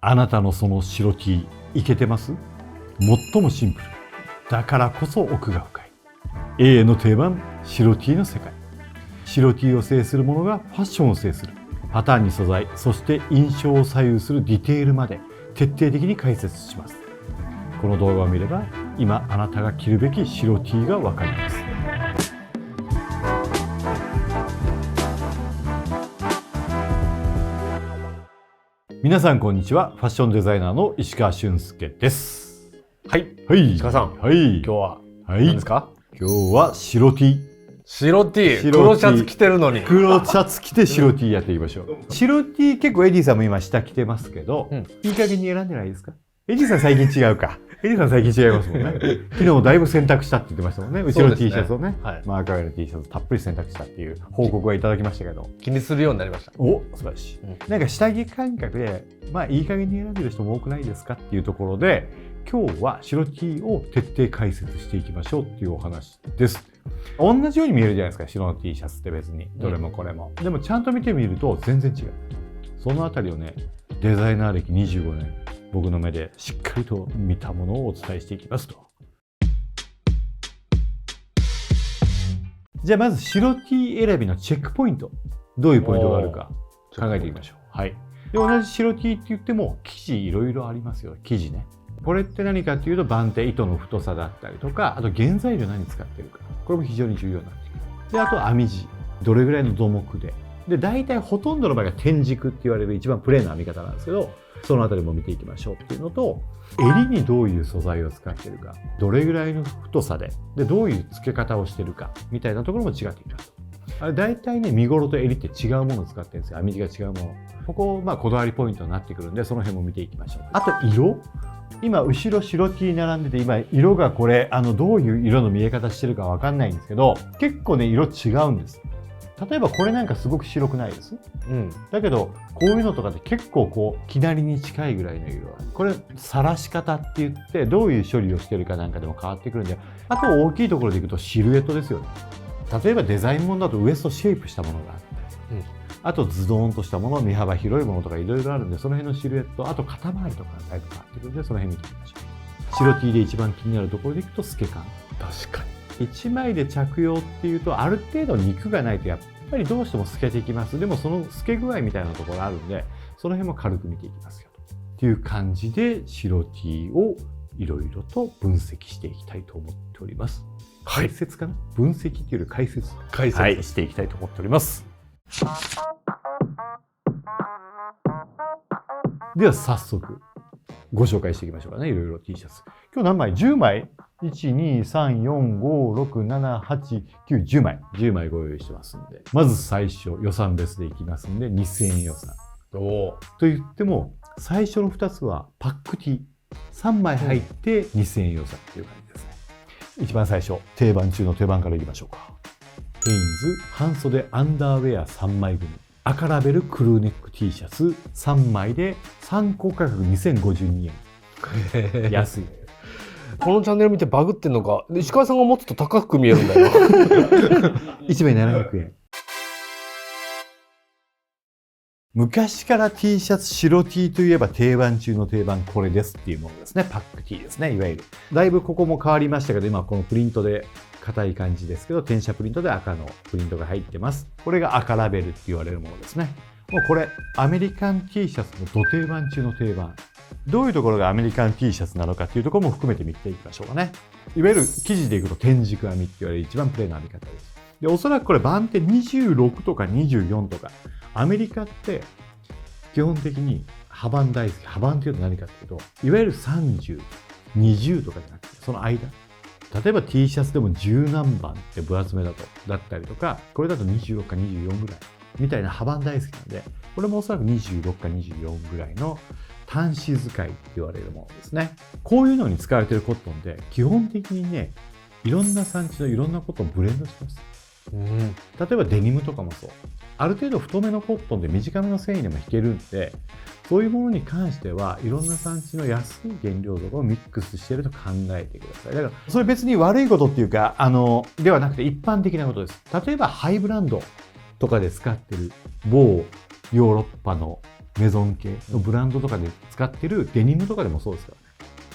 あなたのその白 T いけてます？最もシンプルだからこそ奥が深い永遠の定番白 T の世界。白 T を制するものがファッションを制する。パターンに素材、そして印象を左右するディテールまで徹底的に解説します。この動画を見れば今あなたが着るべき白 T がわかります。皆さんこんにちは。ファッションデザイナーの石川俊介です。はい。はい。石川さん。はい。今日は何何ですか？今日は白 T。白 T。白 T 黒シャツ着てるのに。黒シャツ着て白 T やっていきましょう。白 T 結構エディさんも今下着てますけど、いい加減に選んでないですか？エディさん最近違うか。エディさん最近違いますもんね。昨日だいぶ洗濯したって言ってましたもんね。後ろの T シャツをね。はい。マーカーの T シャツたっぷり洗濯したっていう報告はいただきましたけど。気にするようになりました。お、素晴らしい。なんか下着感覚で、まあいい加減に選んでる人も多くないですかっていうところで、今日は白 T を徹底解説していきましょうっていうお話です。同じように見えるじゃないですか、白の T シャツって別に。どれもこれも。でもちゃんと見てみると全然違う。そのあたりをね、デザイナー歴25年、僕の目でしっかりと見たものをお伝えしていきますと。じゃあまず白 T 選びのチェックポイント。どういうポイントがあるか考えていきましょう。はい。で、同じ白 T って言っても生地いろいろありますよ。生地ね。これって何かっていうと番手、糸の太さだったりとか、あと原材料何使ってるか。これも非常に重要になってくる。で、あと編み地。どれぐらいの土木で。で、大体ほとんどの場合が天軸って言われる一番プレーンな編み方なんですけど、そのあたりも見ていきましょうっていうのと、襟にどういう素材を使ってるか、どれぐらいの太さで、どういう付け方をしてるか、みたいなところも違ってきます。あれ大体ね、身ごろと襟って違うものを使ってるんですよ。編み地が違うもの。ここ、まあ、こだわりポイントになってくるんで、その辺も見ていきましょう。あと、色。今、後ろ白 T 並んでて、今、色がこれ、どういう色の見え方してるかわかんないんですけど、結構ね、色違うんです。例えばこれなんかすごく白くないです？だけどこういうのとかって結構こう生成りに近いぐらいの色。これ晒し方って言ってどういう処理をしてるかなんかでも変わってくるんで、あと大きいところでいくとシルエットですよね。例えばデザインものだとウエストシェイプしたものがあったり、あとズドーンとしたもの、身幅広いものとかいろいろあるんで、その辺のシルエット、あと肩周りとかだいぶ変わってくるんで、その辺見てみましょう。白 T で一番気になるところでいくと透け感。確かに。1枚で着用っていうとある程度肉がないとやっぱりどうしても透けていきます。でもその透け具合みたいなところあるんで、その辺も軽く見ていきますよという感じで白 T をいろいろと分析していきたいと思っております。はい。解説かな？分析っていうより解説。解説、はい、していきたいと思っております。では早速ご紹介していきましょうかね。いろいろ T シャツ。今日何枚？10枚 ?1、2、3、4、5、6、7、8、9、10枚。10枚ご用意してますんで。まず最初、予算別でいきますんで、2000円予算。と言っても、最初の2つはパック T。3枚入って2000円予算っていう感じですね。一番最初、定番中の定番からいきましょうか。ヘインズ半袖アンダーウェア3枚組。赤ラベルクルーネック T シャツ3枚で参考価格2052円。安い。このチャンネル見てバグってんのか、石川さんが持つと高く見えるんだよ。1枚700円。昔から T シャツ白 T といえば定番中の定番これですっていうものですね。パック T ですね。いわゆる。だいぶここも変わりましたけど、今このプリントで硬い感じですけど、転写プリントで赤のプリントが入ってます。これが赤ラベルって言われるものですね。もうこれアメリカン T シャツのド定番中の定番。どういうところがアメリカン T シャツなのかっていうところも含めて見ていきましょうかね。いわゆる生地でいくと天軸編みって言われる一番プレーな編み方です。で、おそらくこれ番手26とか24とか、アメリカって基本的に幅大好き。幅っていうと何かっていうと、いわゆる30、20とかじゃなくて、その間。例えば T シャツでも10何番って分厚めだったりとか、これだと26か24ぐらいみたいな幅大好きなんで、これもおそらく26か24ぐらいの端子使いって言われるものですね。こういうのに使われているコットンで、基本的にね、いろんな産地のいろんなコットンをブレンドします。例えばデニムとかもそう。ある程度太めのコットンで短めの繊維でも引けるんで、そういうものに関してはいろんな産地の安い原料とかをミックスしていると考えてください。だからそれ別に悪いことっていうかではなくて一般的なことです。例えばハイブランドとかで使ってる某ヨーロッパのメゾン系のブランドとかで使ってるデニムとかでもそうですからね。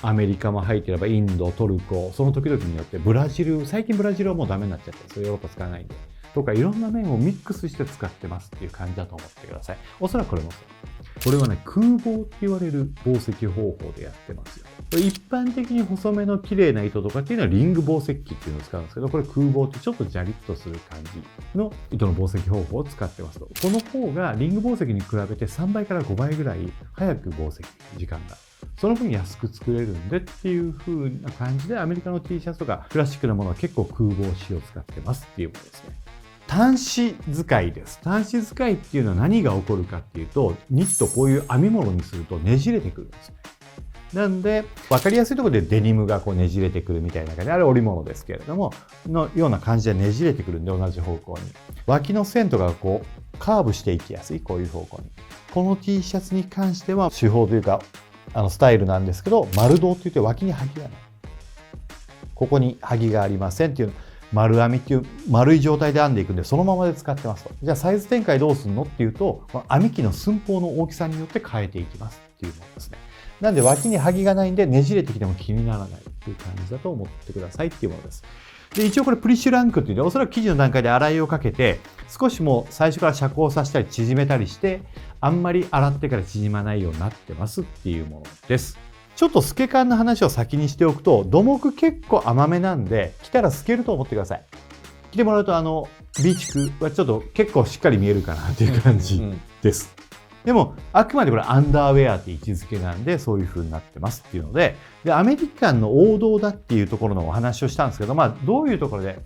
アメリカも入ってればインド、トルコ、その時々によってブラジル、最近ブラジルはもうダメになっちゃって、それヨーロッパ使わないんで。とかいろんな面をミックスして使ってますっていう感じだと思ってください。おそらくこれもそう。これはね、空紡って言われる紡績方法でやってますよ。一般的に細めの綺麗な糸とかっていうのはリング紡績機っていうのを使うんですけど、これ空紡ってちょっとジャリッとする感じの糸の紡績方法を使ってますと。この方がリング紡績に比べて3倍から5倍ぐらい早く紡績、時間が。その分安く作れるんでっていう風な感じでアメリカの T シャツとかクラシックなものは結構空紡紙を使ってますっていうものですね。端子使いです。端子使いっていうのは何が起こるかっていうと、ニットこういう編み物にするとねじれてくるんですね。なんで、わかりやすいところでデニムがこうねじれてくるみたいな感じで、あれ織物ですけれども、のような感じでねじれてくるんで同じ方向に。脇の線とかがこうカーブしていきやすい、こういう方向に。この T シャツに関しては手法というか、スタイルなんですけど、丸胴って言って脇に萩がない。ここに萩がありませんっていう、丸編みっていう丸い状態で編んでいくんで、そのままで使ってますと。じゃあサイズ展開どうするのっていうと、この編み機の寸法の大きさによって変えていきますっていうものですね。なんで脇に萩がないんで、ねじれてきても気にならないっていう感じだと思ってくださいっていうものです。で、一応これプリッシュランクっていうのは、おそらく生地の段階で洗いをかけて、少しもう最初から遮光させたり縮めたりして、あんまり洗ってから縮まないようになってますっていうものです。ちょっと透け感の話を先にしておくと、土木結構甘めなんで、着たら透けると思ってください。着てもらうとビーチクはちょっと結構しっかり見えるかなっていう感じです。でも、あくまでこれアンダーウェアって位置づけなんで、そういう風になってますっていうので、アメリカンの王道だっていうところのお話をしたんですけど、どういうところで、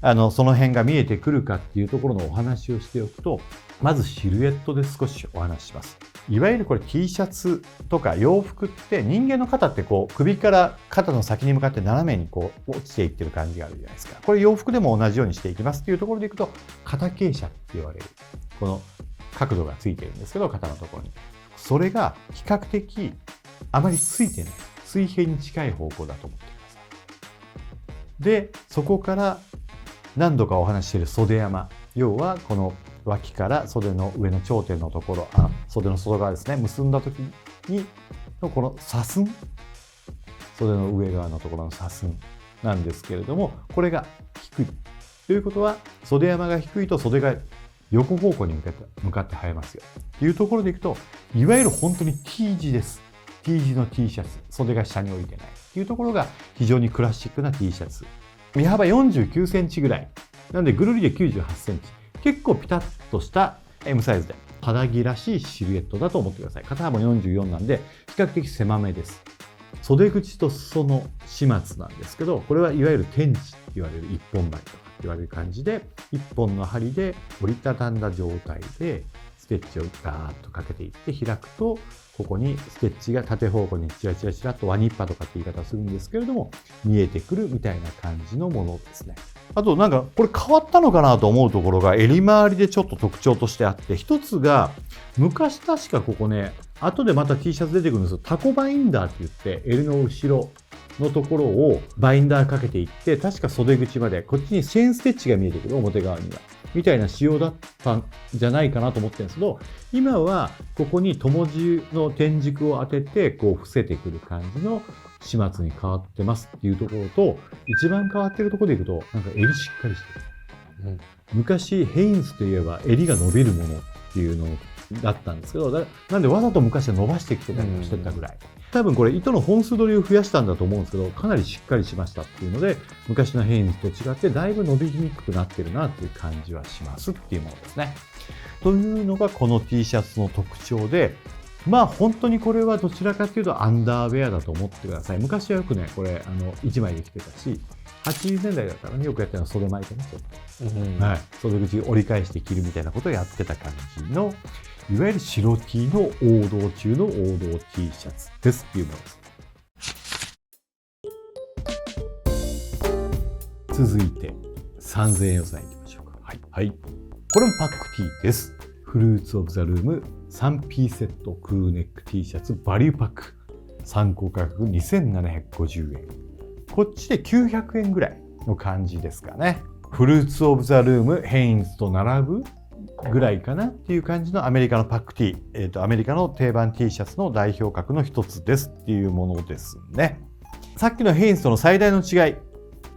その辺が見えてくるかっていうところのお話をしておくと、まずシルエットで少しお話しします。いわゆるこれ T シャツとか洋服って人間の肩ってこう首から肩の先に向かって斜めにこう落ちていってる感じがあるじゃないですか。これ洋服でも同じようにしていきますっていうところでいくと、肩傾斜って言われる。この角度がついてるんですけど、肩のところに。それが比較的あまりついてない。水平に近い方向だと思ってください。で、そこから何度かお話ししている袖山。要はこの脇から袖の上の頂点のところ、袖の外側ですね。結んだ時にのこの左寸。袖の上側のところの左寸なんですけれども、これが低い。ということは、袖山が低いと袖が横方向に向かって生えますよ。というところでいくと、いわゆる本当に T 字です。T 字の T シャツ。袖が下に降りてない。というところが非常にクラシックな T シャツ。身幅49センチぐらい。なんでぐるりで98センチ。結構ピタッとした M サイズで、肌着らしいシルエットだと思ってください。肩幅44なんで、比較的狭めです。袖口と裾の始末なんですけど、これはいわゆる天地って言われる一本針とかって言われる感じで、一本の針で折りたたんだ状態で、ステッチをガーッとかけていって開くと、ここにステッチが縦方向にチラチラチラっとワニッパとかって言い方するんですけれども、見えてくるみたいな感じのものですね。あとなんかこれ変わったのかなと思うところが襟周りでちょっと特徴としてあって、一つが昔確かここね、後でまた T シャツ出てくるんですけど、タコバインダーって言って襟の後ろのところをバインダーかけていって、確か袖口までこっちにチェーンステッチが見えてくる、表側には。みたいな仕様だったんじゃないかなと思ってるんですけど、今はここに友字の天軸を当ててこう伏せてくる感じの始末に変わってますっていうところと、一番変わってるところでいくと、なんか襟しっかりしてる。昔ヘインズといえば襟が伸びるものっていうのだったんですけど、なんでわざと昔は伸ばしてきてたりもしてたぐらい。多分これ糸の本数取りを増やしたんだと思うんですけど、かなりしっかりしましたっていうので、昔のヘインズと違ってだいぶ伸びにくくなってるなっていう感じはしますっていうものですね。というのがこの T シャツの特徴で、本当にこれはどちらかというとアンダーウェアだと思ってください。昔はよくね、これ1枚で着てたし、80年代だったらね、よくやってるのは袖巻いてね、ちょっと。はい。袖口折り返して着るみたいなことをやってた感じの、いわゆる白 T の王道中の王道 T シャツですっていうものです。続いて、3000円予算いきましょうか。はい。はい。これもパック T です。フルーツオブザルーム 3P セットクルーネック T シャツバリューパック。参考価格2750円。こっちで900円ぐらいの感じですかね。フルーツオブザルームヘインズと並ぶぐらいかなっていう感じのアメリカのパック T、アメリカの定番 T シャツの代表格の一つですっていうものですね。さっきのヘインズとの最大の違い、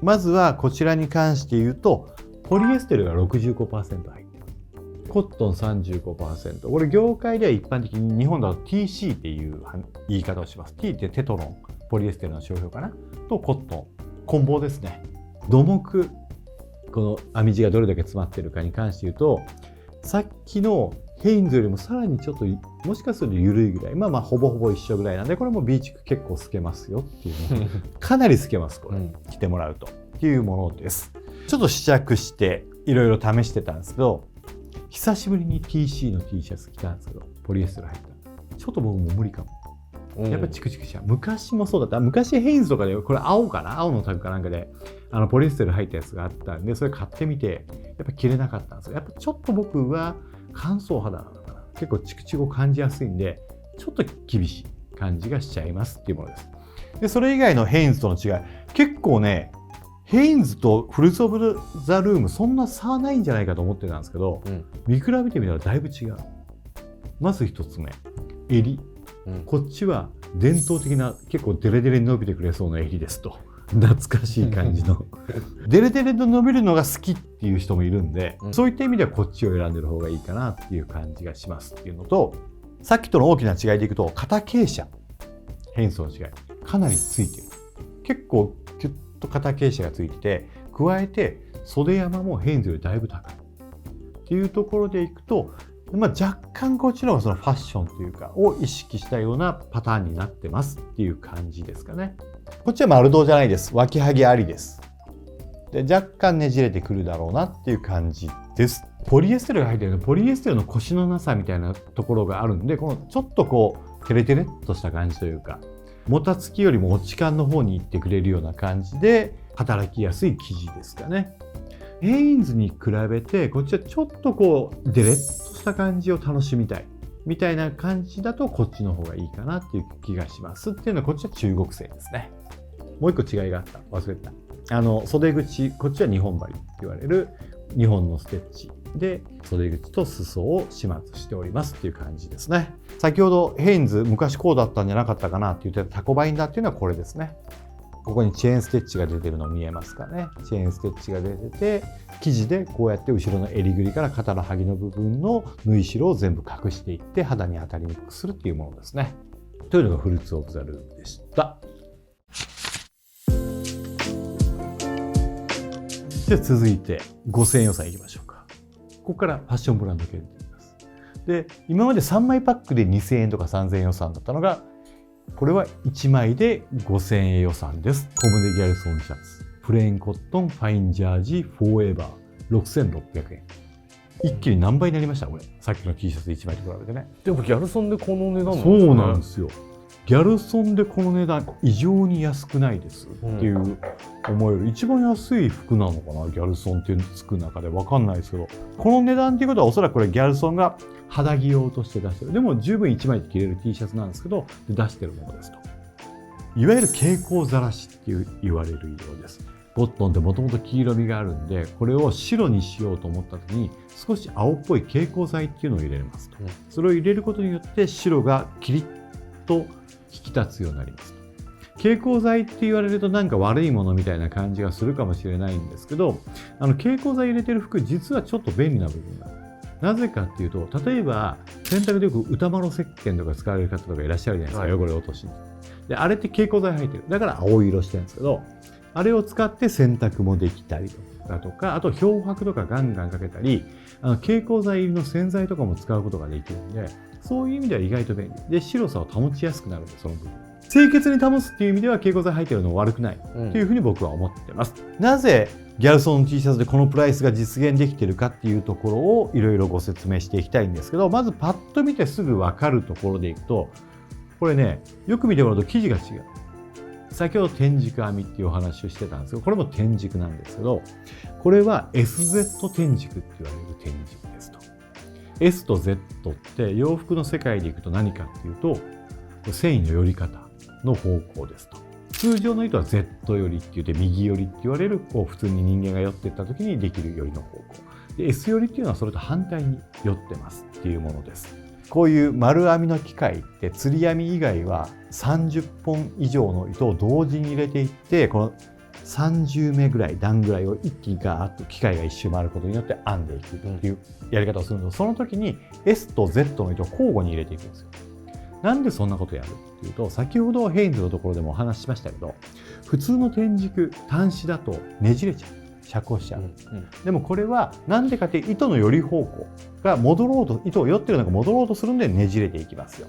まずはこちらに関して言うと、ポリエステルが 65% 入ってます。コットン 35%。これ業界では一般的に日本だと TC っていう言い方をします。T ってテトロン、ポリエステルの商標かなとコットン、混紡ですね。土木、この編み地がどれだけ詰まってるかに関して言うと、さっきのヘインズよりもさらにちょっともしかすると緩いぐらい、まあほぼほぼ一緒ぐらいなんで、これも B 地区結構透けますよっていうのかなり透けます、これ、着てもらうとっていうものです。ちょっと試着していろいろ試してたんですけど、久しぶりに TC の T シャツ着たんですけど、ポリエステル入った。ちょっと僕も無理かも。やっぱチクチクしちゃう。昔もそうだった。昔ヘインズとかで、これ青かな、青のタグかなんかで、ポリエステル入ったやつがあったんで、それ買ってみて、やっぱ着れなかったんですよ。やっぱちょっと僕は乾燥肌なのかな。結構チクチクを感じやすいんで、ちょっと厳しい感じがしちゃいますっていうものです。で、それ以外のヘインズとの違い、結構ね、ヘインズとフルーツ・オブ・ザ・ルーム、そんな差ないんじゃないかと思ってたんですけど、見比べてみたらだいぶ違う。まず一つ目、襟。こっちは伝統的な結構デレデレに伸びてくれそうな襟ですと。懐かしい感じのデレデレと伸びるのが好きっていう人もいるんで、そういった意味ではこっちを選んでる方がいいかなっていう感じがしますっていうのと、さっきとの大きな違いでいくと肩傾斜、ヘインズの違いかなりついてる。結構キュッと肩傾斜がついてて、加えて袖山もヘインズよりだいぶ高いっていうところでいくと、若干こっちの方がそのファッションというかを意識したようなパターンになってますっていう感じですかね。こっちは丸胴じゃないです。脇はぎありです。で、若干ねじれてくるだろうなっていう感じです。ポリエステルが入ってるので、ポリエステルのコシのなさみたいなところがあるんで、このちょっとこうテレテレっとした感じというか、もたつきよりも落ち感の方に行ってくれるような感じで働きやすい生地ですかね。ヘインズに比べてこっちはちょっとこうデレッとした感じを楽しみたいみたいな感じだとこっちの方がいいかなっていう気がしますっていうのは、こっちは中国製ですね。もう一個違いがあった。忘れてた。袖口、こっちは2本針って言われる2本のステッチで袖口と裾を始末しておりますっていう感じですね。先ほどヘインズ昔こうだったんじゃなかったかなって言ってたタコバインダーっていうのはこれですね。ここにチェーンステッチが出てるの見えますかね。チェーンステッチが出てて、生地でこうやって後ろの襟ぐりから肩のはぎの部分の縫い代を全部隠していって肌に当たりにくくするっていうものですね。というのがフルーツ・オブ・ザ・ルームでした。じゃあ続いて5000円予算いきましょうか。ここからファッションブランド系になります。で、今まで3枚パックで2000円とか3000円予算だったのが、これは1枚で5000円予算です。コムデ・ギャルソンシャツ。プレーンコットンファインジャージフォーエバー6600円。一気に何倍になりましたこれ。さっきの T シャツ1枚と比べてね。でもギャルソンでこの値段なんですね。そうなんですよ。ギャルソンでこの値段異常に安くないですっていう思える、一番安い服なのかな、ギャルソンってつく中で分かんないですけど、この値段っていうことはおそらくこれギャルソンが肌着用として出してる。でも十分1枚で着れる T シャツなんですけど、出してるものですと。いわゆる蛍光ざらしって言われる色です。コットンってもともと黄色みがあるんで、これを白にしようと思った時に少し青っぽい蛍光剤っていうのを入れますと。それを入れることによって白がキリッと引き立つようになります。蛍光剤って言われるとなんか悪いものみたいな感じがするかもしれないんですけど、蛍光剤入れてる服実はちょっと便利な部分がある。なぜかっていうと、例えば洗濯でよく歌丸石鹸とか使われる方とかいらっしゃるじゃないですか、汚れ落としに。で、あれって蛍光剤入ってる。だから青色してるんですけど、あれを使って洗濯もできたりだとか、あと漂白とかガンガンかけたり、蛍光剤入りの洗剤とかも使うことができるんで、そういう意味では意外と便利で、白さを保ちやすくなるんで、その部分清潔に保つっていう意味では蛍光剤入ってるのは悪くないというふうに僕は思ってます。なぜギャルソン T シャツでこのプライスが実現できているかっていうところをいろいろご説明していきたいんですけど、まずパッと見てすぐ分かるところでいくと、これね、よく見てもらうと生地が違う。先ほど天軸編みっていうお話をしてたんですけど、これも天軸なんですけど、これは SZ 天軸って言われる天軸ですと。S と Z って洋服の世界でいくと何かっていうと、繊維の寄り方の方向ですと。通常の糸は Z 寄りって言って右寄りって言われる、こう普通に人間が寄っていった時にできる寄りの方向。で S 寄りっていうのはそれと反対に寄ってますっていうものです。こういう丸編みの機械って釣り編み以外は30本以上の糸を同時に入れていって、この30目ぐらい段ぐらいを一気にガーッと機械が一周回ることによって編んでいくっていうやり方をすると、その時に S と Z の糸を交互に入れていくんですよ。なんでそんなことやるっていうと、先ほどヘインズのところでもお話ししましたけど、普通の天軸端子だとねじれちゃう、遮光しちゃう。でもこれはなんでかって糸の寄り方向が戻ろうと、糸を寄ってるのが戻ろうとするんでねじれていきますよ。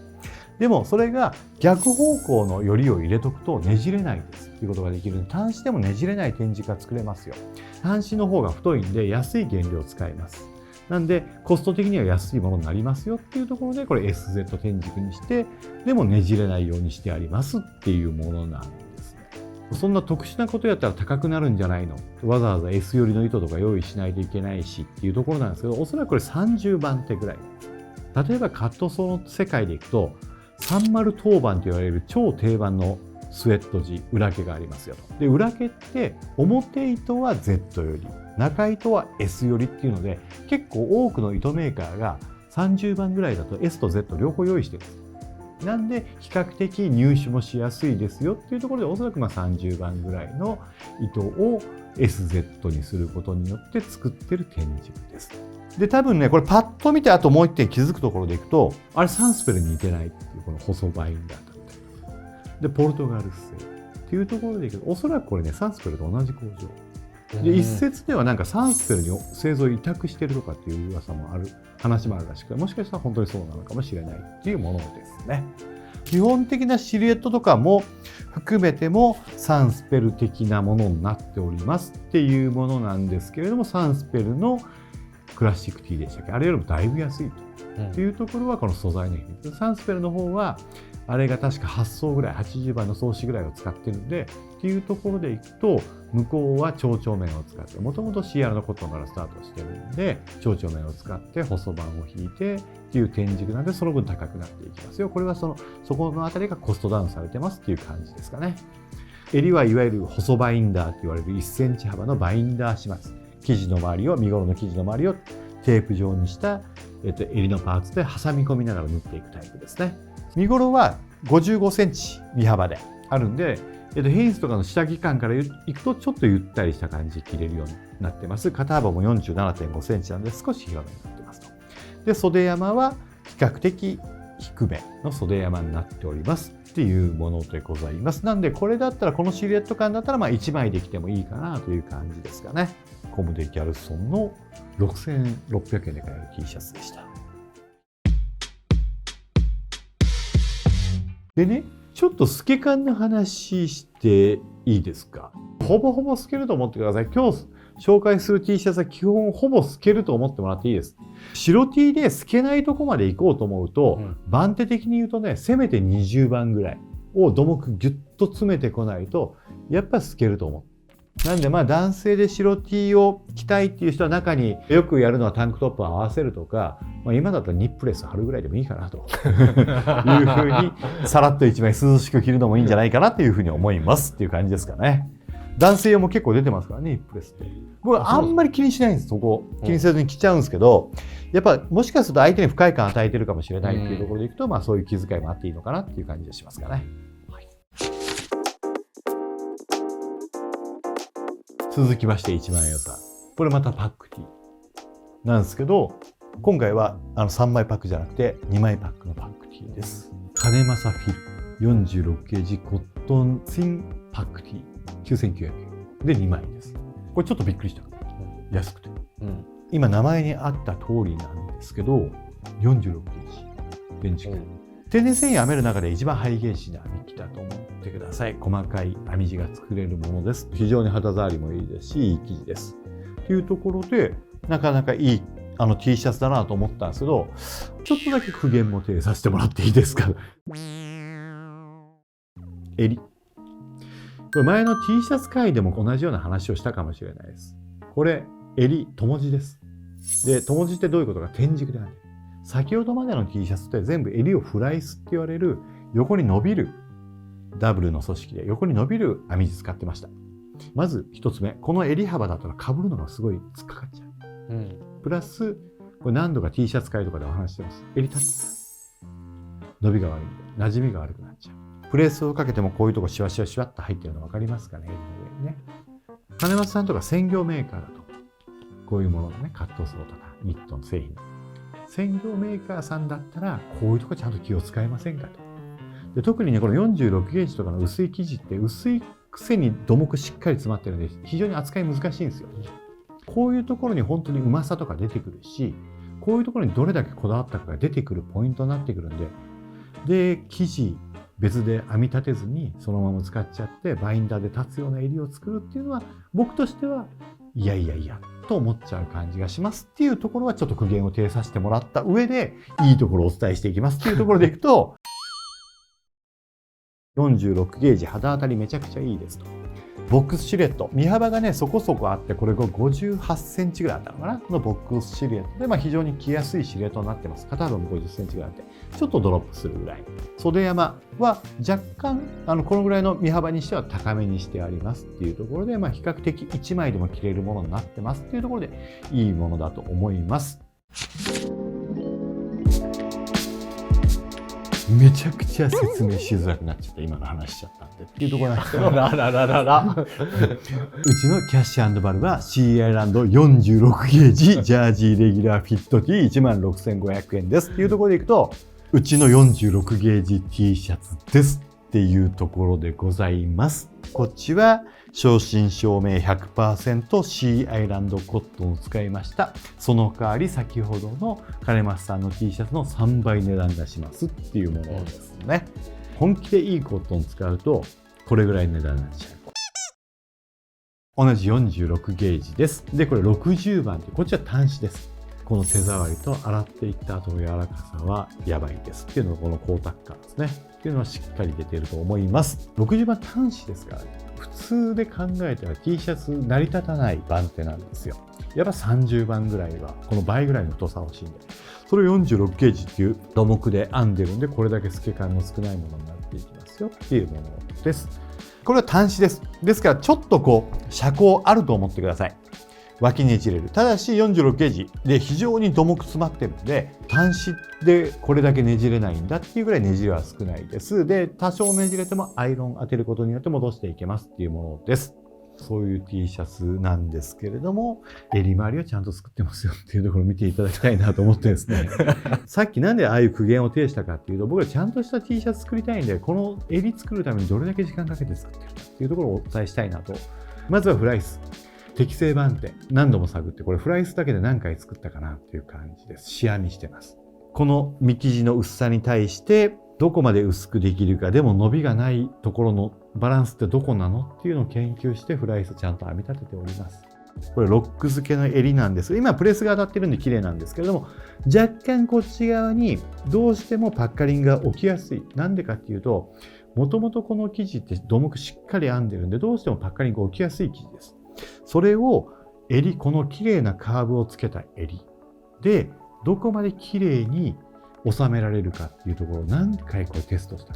でもそれが逆方向の寄りを入れとくとねじれないですっていうことができるので、端子でもねじれない天軸が作れますよ。端子の方が太いんで安い原料を使います。なんでコスト的には安いものになりますよっていうところで、これ SZ 天軸にして、でもねじれないようにしてありますっていうものなんですね。そんな特殊なことやったら高くなるんじゃないの、わざわざ S 寄りの糸とか用意しないといけないしっていうところなんですけど、おそらくこれ30番手ぐらいなんです。例えばカットソーの世界でいくと30当番と言われる超定番のスウェット地裏毛がありますよと。で裏毛って表糸は Z 寄り、中糸は S 寄りっていうので、結構多くの糸メーカーが30番ぐらいだと S と Z 両方用意してるんです。なんで比較的入手もしやすいですよっていうところで、おそらく30番ぐらいの糸を SZ にすることによって作ってる天軸です。で多分ね、これパッと見てあともう一点気づくところでいくと、あれサンスペルに似てないっていう、この細バインダーだったりでポルトガル製っていうところでいくと、おそらくこれねサンスペルと同じ工場で、一説ではなんかサンスペルに製造を委託してるとかっていう噂もある、話もあるらしくて、もしかしたら本当にそうなのかもしれないっていうものですね。基本的なシルエットとかも含めてもサンスペル的なものになっておりますっていうものなんですけれども、サンスペルのクラシック T でしたっけ、あれよりもだいぶ安いというところはこの素材の秘密。サンスペルの方はあれが確か8層ぐらい、80番の装飾ぐらいを使ってるんでっていうところでいくと、向こうは蝶々面を使って、もともと CR のコットンからスタートしてるんで蝶々面を使って細番を引いてっていう天軸なんで、その分高くなっていきますよ。これはそこのあたりがコストダウンされてますっていう感じですかね。襟はいわゆる細バインダーと言われる1センチ幅のバインダー始末、生地の周りを、身頃の生地の周りをテープ状にした、襟のパーツで挟み込みながら縫っていくタイプですね。身頃は55センチ身幅であるんで、ヘインズとかの下着感からいくとちょっとゆったりした感じで着れるようになってます。肩幅も 47.5 センチなので少し広めになってますと。で袖山は比較的低めの袖山になっておりますっていうものでございます。なんでこれだったら、このシルエット感だったら1枚で着てもいいかなという感じですかね。コムデ・ギャルソンの6600円で買える T シャツでした。でね、ちょっと透け感の話していいですか。ほぼほぼ透けると思ってください。今日紹介する T シャツは基本ほぼ透けると思ってもらっていいです。白 T で透けないとこまで行こうと思うと、番手的に言うとね、せめて20番ぐらいを土木ギュッと詰めてこないと、やっぱり透けると思う。なんで男性で白 T を着たいっていう人は、中によくやるのはタンクトップを合わせるとか、今だったらニップレス貼るぐらいでもいいかなというふうに、さらっと一枚涼しく着るのもいいんじゃないかなというふうに思いますっていう感じですかね。男性用も結構出てますからね、ニップレスって。僕はあんまり気にしないんです。そこ気にせずに着ちゃうんですけど、やっぱもしかすると相手に不快感を与えてるかもしれないっていうところでいくと、そういう気遣いもあっていいのかなっていう感じがしますかね。続きまして1万円予算。これまたパック T なんですけど、今回は3枚パックじゃなくて2枚パックのパック T です。金正フィル 46kg コットンツインパック T 9900円で2枚です。これちょっとびっくりした。安くて。今名前にあった通りなんですけど、46kg 電池く。天然繊維を編める中で一番ハイゲージな編み機だと思ってください。細かい編み地が作れるものです。非常に肌触りもいいですし、いい生地です。というところで、なかなかいいT シャツだなと思ったんですけど、ちょっとだけ苦言も呈させてもらっていいですか。襟。これ前の T シャツ界でも同じような話をしたかもしれないです。これ、襟、友字です。で、友字ってどういうことか、天軸である。先ほどまでの T シャツって全部襟をフライスって言われる横に伸びるダブルの組織で横に伸びる編み地使ってました。まず一つ目、この襟幅だったら被るのがすごい突っかかっちゃう。プラスこれ何度か T シャツ会とかでお話してます。襟立つ伸びが悪いんで馴染みが悪くなっちゃう。プレスをかけてもこういうとこシワシワシワっと入ってるの分かりますかね、襟の上にね。金松さんとか専業メーカーだとこういうもののね、カットソーとかニットの製品、専業メーカーさんだったらこういうとこちゃんと気を使いませんかと。で特にね、この46ゲージとかの薄い生地って薄いくせに土木しっかり詰まってるんで非常に扱い難しいんですよ。こういうところに本当にうまさとか出てくるし、こういうところにどれだけこだわったかが出てくるポイントになってくるんで、で生地別で編み立てずにそのまま使っちゃってバインダーで立つような襟を作るっていうのは僕としてはいやいやいやと思っちゃう感じがしますっていうところはちょっと苦言を呈させてもらった上でいいところをお伝えしていきますっていうところでいくと46ゲージ肌当たりめちゃくちゃいいですと。ボックスシルエット、身幅がねそこそこあって、これが58センチぐらいあったのかな、このボックスシルエットで、非常に着やすいシルエットになってます。肩幅も50センチぐらいあってちょっとドロップするぐらい。袖山は若干このぐらいの身幅にしては高めにしてありますっていうところで、比較的1枚でも着れるものになってますっていうところでいいものだと思います。めちゃくちゃ説明しづらくなっちゃった、今の話しちゃったんでっていうところなんですけどらららららうちのキャッシュ&バルは C アイランド46ゲージジャージーレギュラーフィットティー 16,500 円ですっていうところでいくと、うちの46ゲージ T シャツですっていうところでございます。こっちは正真正銘 100% C アイランドコットンを使いました。その代わり先ほどの金松さんの T シャツの3倍値段がしますっていうものですね。本気でいいコットン使うとこれぐらいの値段になっちゃう。同じ46ゲージです。でこれ60番でこっちは端子です。この手触りと洗っていった後の柔らかさはやばいですっていうのがこの光沢感ですねっていうのはしっかり出ていると思います。60番端子ですからね、普通で考えたら T シャツ成り立たない番手なんですよ。やっぱ30番ぐらいはこの倍ぐらいの太さ欲しいんで、それを46ゲージっていう土木で編んでるんで、これだけ透け感の少ないものになっていきますよっていうものです。これは端子です。ですからちょっとこう遮光あると思ってください。脇ねじれる。ただし46ゲージで非常に土木詰まってるんで、端子でこれだけねじれないんだっていうぐらいねじれは少ないです。で多少ねじれてもアイロン当てることによって戻していけますっていうものです。そういう T シャツなんですけれども、襟周りはちゃんと作ってますよっていうところを見ていただきたいなと思ってですねさっきなんでああいう苦言を呈したかっていうと、僕らちゃんとした T シャツ作りたいんで、この襟作るためにどれだけ時間かけて作ってるかっていうところをお伝えしたいなと。まずはフライス適正番手何度も探って、これフライスだけで何回作ったかなっていう感じです。試編みしてます。この身生地の薄さに対してどこまで薄くできるか、でも伸びがないところのバランスってどこなのっていうのを研究してフライスちゃんと編み立てております。これロック付けの襟なんです。今プレスが当たってるんで綺麗なんですけれども、若干こっち側にどうしてもパッカリングが起きやすい。なんでかっていうと、もともとこの生地って土木しっかり編んでるんで、どうしてもパッカリングが起きやすい生地です。それを襟、この綺麗なカーブをつけた襟でどこまで綺麗に収められるかっていうところを何回これテストした。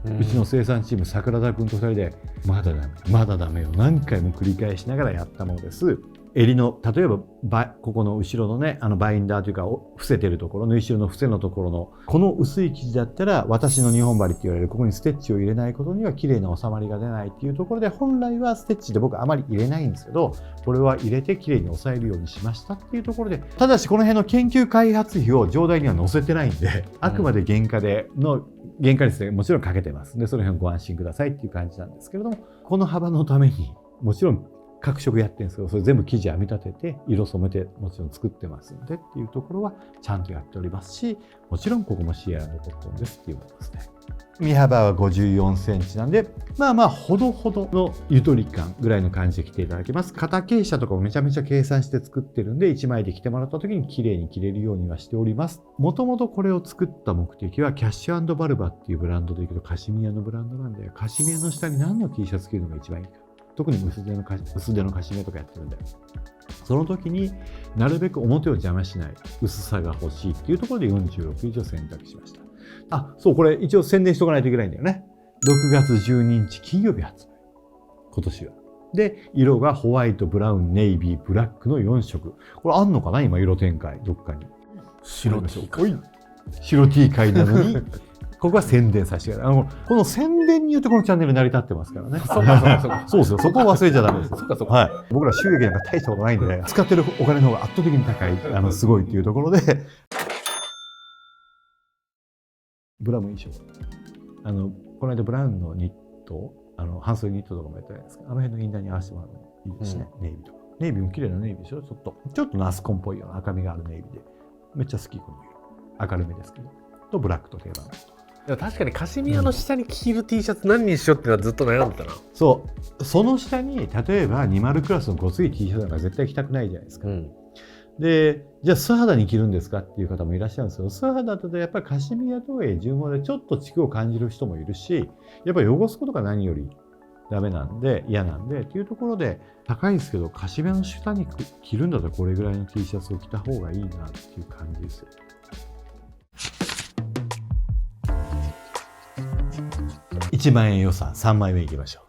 うちの生産チーム桜田君と2人でまだダメまだダメを何回も繰り返しながらやったものです。襟の例えばここの後ろのね、バインダーというか伏せてるところ、縫い代の伏せのところのこの薄い生地だったら、私の2本針って言われるここにステッチを入れないことには綺麗な収まりが出ないっていうところで、本来はステッチで僕あまり入れないんですけど、これは入れて綺麗に押さえるようにしましたっていうところで、ただしこの辺の研究開発費を上代には載せてないんで、あくまで原価率でもちろんかけてますで、その辺ご安心くださいっていう感じなんですけれども、この幅のためにもちろん各色やってるんですけど、それ全部生地編み立てて色染めてもちろん作ってますんでっていうところはちゃんとやっておりますし、もちろんここもシアラのコットンですっていうものですね。身幅は54センチなんで、ほどほどのゆとり感ぐらいの感じで着ていただけます。肩傾斜とかもめちゃめちゃ計算して作ってるんで、1枚で着てもらった時に綺麗に着れるようにはしております。もともとこれを作った目的はキャッシュ&バルバっていうブランドでいくとカシミヤのブランドなんで、カシミヤの下に何の T シャツ着るのが一番いいか。特に薄手のカシメとかやってるんで、その時になるべく表を邪魔しない薄さが欲しいっていうところで46以上選択しました。そう、これ一応宣伝しとかないといけないんだよね。6月12日金曜日発売。今年は。で、色がホワイト、ブラウン、ネイビー、ブラックの4色。これあんのかな今、色展開、どっかに。白 T か。白 T 会なのに、ここは宣伝させてください。この宣伝によってこのチャンネル成り立ってますからね。そうかそうかそうですよ。そこを忘れちゃダメですよ。そうかそうか。はい。僕ら収益なんか大したことないんで、使ってるお金の方が圧倒的に高い、すごいっていうところで、ブラウン衣装。この間ブラウンのニット、半袖ニットとかもやったじゃないですか。あの辺のインナーに合わせてもらうのいいですね。ネイビーとか。ネイビーも綺麗なネイビーでしょ。ちょっとナスコンっぽいような赤みがあるネイビーで。めっちゃ好き、この色。明るめですけど。と、ブラックと定番。でも確かにカシミヤの下に着る T シャツ何にしようっていうのはずっと悩んでたな。そう。その下に、例えば20クラスのごつい T シャツなんか絶対着たくないじゃないですか。で、じゃあ素肌に着るんですかっていう方もいらっしゃるんですけど、素肌だとやっぱりカシミヤとはいえ純毛でちょっと地区を感じる人もいるし、やっぱり汚すことが何よりダメなんで、嫌なんで、っていうところで高いんですけど、カシミヤの下に着るんだったらこれぐらいの T シャツを着た方がいいなっていう感じですよ。1万円予算、3枚目いきましょう。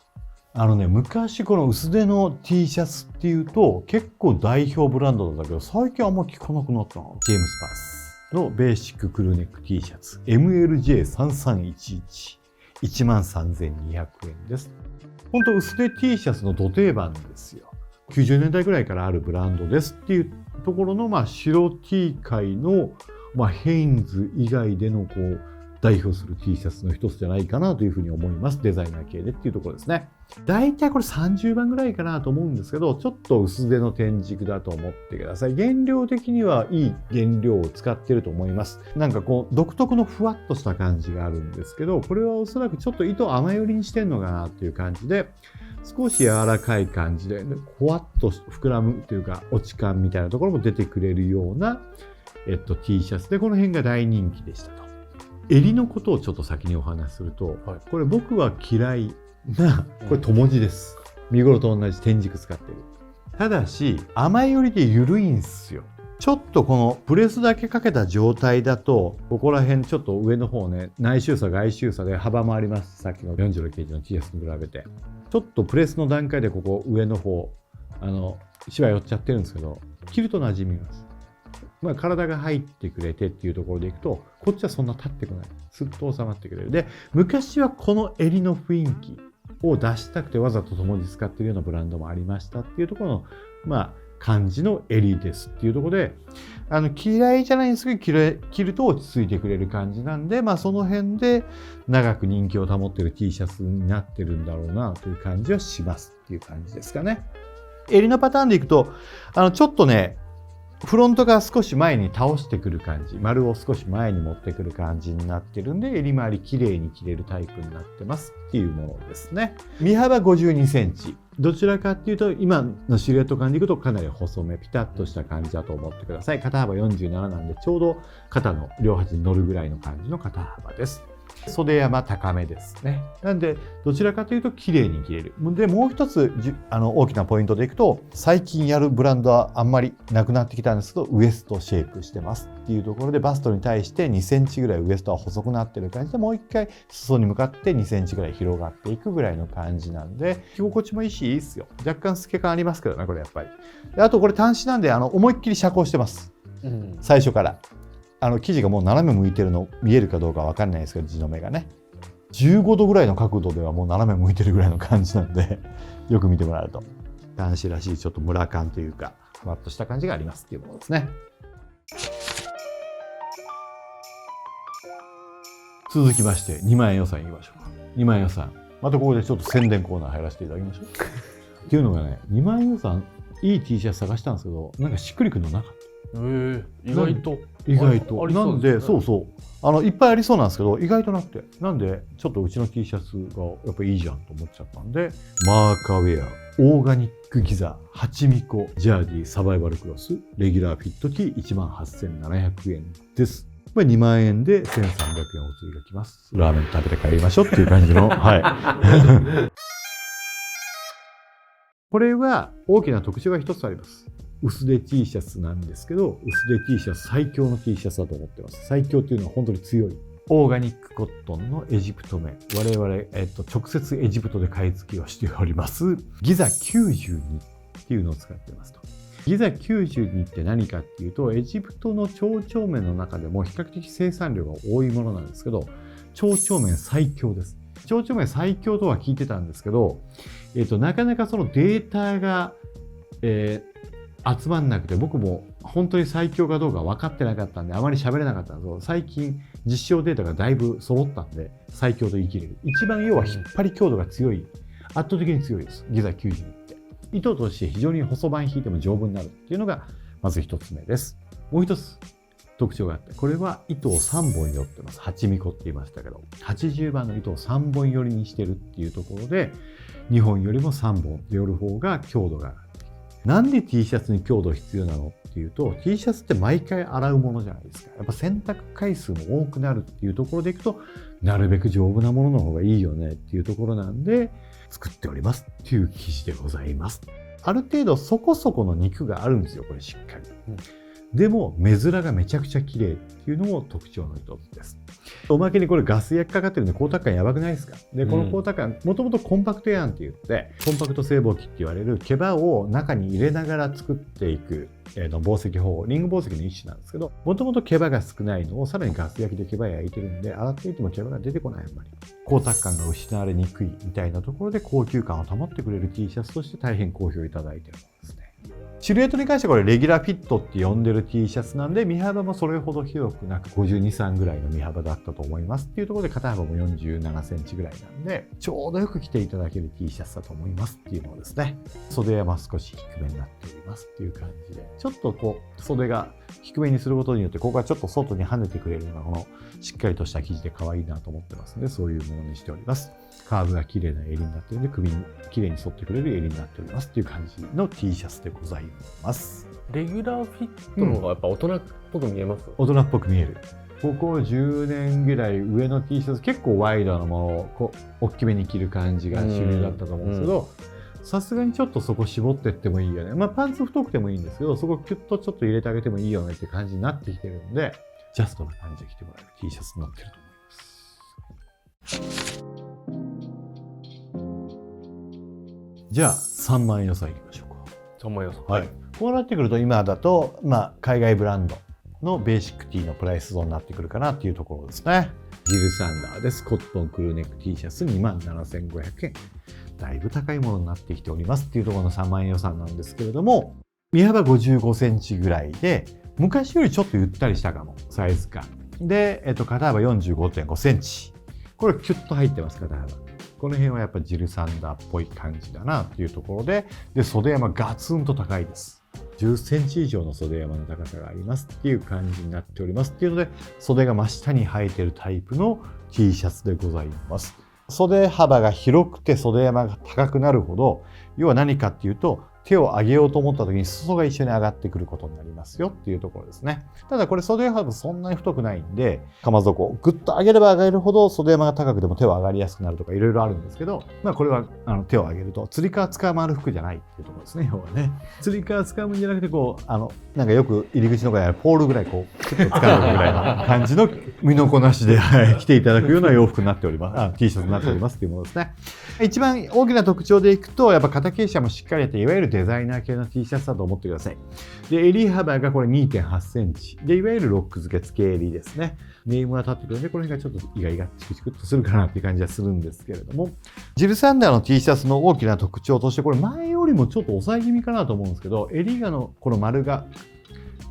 昔この薄手の T シャツっていうと結構代表ブランドだったけど、最近あんま聞かなくなったな。ジェームス・パースのベーシッククルーネック T シャツ MLJ3311 13,200円です。本当薄手 T シャツのど定番ですよ。90年代ぐらいからあるブランドですっていうところの、白 T 界の、ヘインズ以外での代表する T シャツの一つじゃないかなというふうに思います。デザイナー系でっていうところですね。だいたいこれ30番ぐらいかなと思うんですけど、ちょっと薄手の天竺だと思ってください。原料的にはいい原料を使ってると思います。なんか独特のふわっとした感じがあるんですけど、これはおそらくちょっと糸甘寄りにしてんのかなっていう感じで、少し柔らかい感じで、ふわっと膨らむというか、落ち感みたいなところも出てくれるような、T シャツで、この辺が大人気でしたと。襟のことをちょっと先にお話しすると、これ僕は嫌いな、これ友字です。見頃と同じ天竺使ってる。ただし、甘い寄りで緩いんですよ。ちょっとこのプレスだけかけた状態だと、ここら辺ちょっと上の方ね、内周差外周差で幅もあります。さっきの 46K の T シャツに比べて。ちょっとプレスの段階でここ上の方、しわ寄っちゃってるんですけど、着ると馴染みます。体が入ってくれてっていうところでいくと、こっちはそんな立ってこない。すっと収まってくれる。で、昔はこの襟の雰囲気を出したくてわざと友字使ってるようなブランドもありましたっていうところの、感じの襟ですっていうところで、嫌いじゃないんですけど、着ると落ち着いてくれる感じなんで、その辺で長く人気を保ってる T シャツになってるんだろうなという感じはしますっていう感じですかね。襟のパターンでいくと、ちょっとね、フロントが少し前に倒してくる感じ、丸を少し前に持ってくる感じになってるんで、襟周りきれいに着れるタイプになってますっていうものですね。身幅52センチ。どちらかっていうと、今のシルエット感でいくとかなり細め、ピタッとした感じだと思ってください。肩幅47なんで、ちょうど肩の両端に乗るぐらいの感じの肩幅です。袖山高めですね。なんで、どちらかというと綺麗に着れる。で、もう一つ大きなポイントでいくと、最近やるブランドはあんまりなくなってきたんですけど、ウエストシェイプしてますっていうところで、バストに対して2センチぐらいウエストは細くなってる感じで、もう一回裾に向かって2センチぐらい広がっていくぐらいの感じなんで、着心地もいいし、いいっすよ。若干透け感ありますけどね、これやっぱり。で、あとこれ端子なんで、思いっきり遮光してます。最初から。生地がもう斜め向いてるの見えるかどうかわかんないですけど、地の目がね。15度ぐらいの角度ではもう斜め向いてるぐらいの感じなんで、よく見てもらうと。男子らしいちょっとムラ感というか、ふわっとした感じがありますっていうものですね。続きまして、2万円予算いきましょうか。2万円予算。またここでちょっと宣伝コーナー入らせていただきましょう。っていうのがね、2万円予算、いい T シャツ探したんですけど、なんかしっくりくるのなかった。意外と。なんで、そういっぱいありそうなんですけど、意外となくて。なんで、ちょっとうちの T シャツがやっぱいいじゃんと思っちゃったんで、マーカーウェア、オーガニックギザ、ハチミコ、ジャーディ、サバイバルクロス、レギュラーフィット T、18,700円です。2万円で1,300円お釣りがきます。ラーメン食べて帰りましょうっていう感じの、はい。これは大きな特徴が一つあります。薄手 T シャツなんですけど、薄手 T シャツ最強の T シャツだと思ってます。最強っていうのは本当に強い。オーガニックコットンのエジプト綿。我々、直接エジプトで買い付けをしております。ギザ92っていうのを使っていますと。ギザ92って何かっていうと、エジプトの蝶々綿の中でも比較的生産量が多いものなんですけど、蝶々綿最強です。蝶々綿最強とは聞いてたんですけど、なかなかそのデータが、集まんなくて、僕も本当に最強かどうか分かってなかったんで、あまり喋れなかったんですけど、最近実証データがだいぶ揃ったんで、最強と言い切れる。一番要は引っ張り強度が強い、圧倒的に強いです。ギザ92って。糸として非常に細番引いても丈夫になるっていうのが、まず一つ目です。もう一つ特徴があって、これは糸を3本寄ってます。8ミコって言いましたけど、80番の糸を3本寄りにしてるっていうところで、2本よりも3本寄る方が強度が上がる。なんで T シャツに強度必要なのっていうと、T シャツって毎回洗うものじゃないですか。やっぱ洗濯回数も多くなるっていうところでいくと、なるべく丈夫なものの方がいいよねっていうところなんで、作っておりますっていう生地でございます。ある程度そこそこの肉があるんですよ、これしっかり。でも、目面がめちゃくちゃ綺麗っていうのも特徴の一つです。おまけにこれガス焼きかかってるんで光沢感やばくないですか？で、この光沢感、もともとコンパクトヤーンって言って、コンパクト製紡機って言われる毛羽を中に入れながら作っていく、紡績方法、リング紡績の一種なんですけど、もともと毛羽が少ないのをさらにガス焼きで毛羽焼いてるんで、洗っていても毛羽が出てこない、あんまり。光沢感が失われにくいみたいなところで高級感を保ってくれる T シャツとして大変好評いただいているものですね。シルエットに関してはこれレギュラーフィットって呼んでる T シャツなんで、身幅もそれほど広くなく52、3ぐらいの身幅だったと思いますっていうところで、肩幅も47センチぐらいなんで、ちょうどよく着ていただける T シャツだと思いますっていうのをですね、袖山少し低めになっておりますっていう感じで、ちょっとこう袖が低めにすることによって、ここがちょっと外に跳ねてくれるようなこのしっかりとした生地で可愛いなと思ってますので、そういうものにしております。カーブが綺麗な襟になっているので、首に綺麗に沿ってくれる襟になっておりますっていう感じの T シャツでございます。レギュラーフィットの方がやっぱ大人っぽく見えます？大人っぽく見える。ここ10年ぐらい上の T シャツ、結構ワイドなものをこう大きめに着る感じが主流だったと思うんですけど、さすがにちょっとそこ絞ってってもいいよね。まあパンツ太くてもいいんですけど、そこキュッとちょっと入れてあげてもいいよねって感じになってきてるんで、ジャストな感じで着てもらえる T シャツになってると思います。じゃあ3万円予算いきましょうか。3万円予算。はい。こうなってくると今だと、海外ブランドのベーシック T のプライスゾーンになってくるかなっていうところですね。ジルサンダーです。コットンクルーネック T シャツ27,500円。だいぶ高いものになってきておりますっていうところの3万円予算なんですけれども、身幅55センチぐらいで、昔よりちょっとゆったりしたかも、サイズ感。で、肩幅 45.5 センチ。これキュッと入ってます、肩幅。この辺はやっぱジルサンダーっぽい感じだなっていうところで、袖山ガツンと高いです。10センチ以上の袖山の高さがありますっていう感じになっておりますっていうので、袖が真下に生えているタイプの T シャツでございます。袖幅が広くて袖山が高くなるほど、要は何かっていうと、手を上げようと思った時に裾が一緒に上がってくることになりますよっていうところですね。ただこれ袖幅そんなに太くないんで、かま底をぐっと上げれば上げるほど袖山が高くても手は上がりやすくなるとかいろいろあるんですけど、これは手を上げると、つり革つかまる服じゃないっていうところですね、要はね。つり革つかむんじゃなくて、なんかよく入り口のところにあるポールぐらいちょっとつかむぐらいの感じの身のこなしで着ていただくような洋服になっております。T シャツになっておりますっていうものですね。一番大きな特徴でいくと、やっぱ肩傾斜もしっかりやって、いわゆるデザイナー系の T シャツだと思ってください。で、襟幅がこれ 2.8 センチ。で、いわゆるロック付け付け襟ですね。ネームが立ってくるので、この辺がちょっとイガイガチクチクっとするかなっていう感じがするんですけれども、ジルサンダーの T シャツの大きな特徴として、これ前よりもちょっと抑え気味かなと思うんですけど、襟がこの丸が、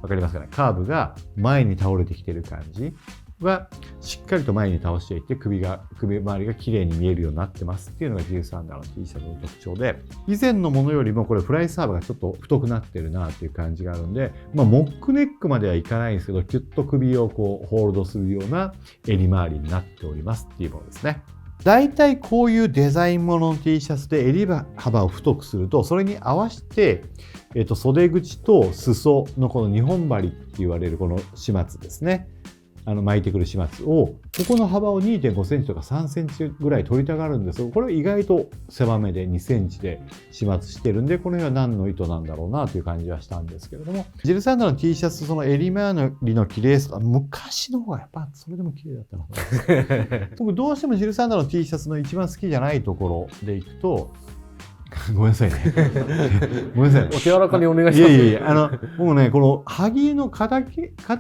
わかりますかね、カーブが前に倒れてきてる感じはしっかりと前に倒していって首周りが綺麗に見えるようになってますっていうのがジルサンダーの T シャツの特徴で、以前のものよりもこれフライサーバーがちょっと太くなってるなっていう感じがあるんで、モックネックまではいかないんですけど、キュッと首をホールドするような襟周りになっておりますっていうものですね。だいたいこういうデザインものの T シャツで襟幅を太くすると、それに合わせて、袖口と裾のこの2本針って言われるこの始末ですね。巻いてくる始末を、ここの幅を 2.5 センチとか3センチぐらい取りたがるんですが、これは意外と狭めで2センチで始末してるんで、この辺は何の意図なんだろうなという感じはしたんですけれども、ジルサンダーの T シャツ、その襟周りの綺麗さ、昔の方がやっぱそれでも綺麗だったな。僕どうしてもジルサンダーの T シャツの一番好きじゃないところでいくと、ごめんなさいね。ごめんなさい。お手柔らかにお願いします。いや、僕ね、この萩の肩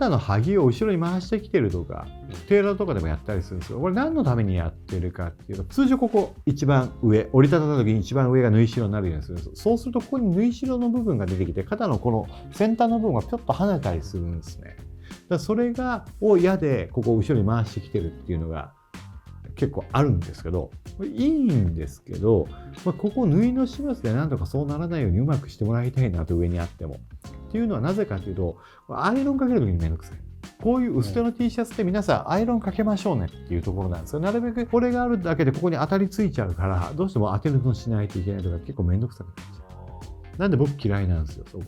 の萩を後ろに回してきてるとか、テーラーとかでもやったりするんですよ。これ何のためにやってるかっていうと、通常ここ一番上、折りたたんだ時に一番上が縫い代になるようにするんです。そうすると、ここに縫い代の部分が出てきて、肩のこの先端の部分がぴょっと跳ねたりするんですね。だからそれを嫌で、ここを後ろに回してきてるっていうのが、結構あるんですけど、これいいんですけど、ここ縫いの始末でなんとかそうならないようにうまくしてもらいたいなと、上にあっても。っていうのはなぜかというと、アイロンかけるときにめんどくさい。こういう薄手の T シャツって皆さんアイロンかけましょうねっていうところなんですよ。なるべくこれがあるだけでここに当たりついちゃうから、どうしても当てるのしないといけないとか結構めんどくさくなっちゃう。なんで僕嫌いなんですよ、そこ。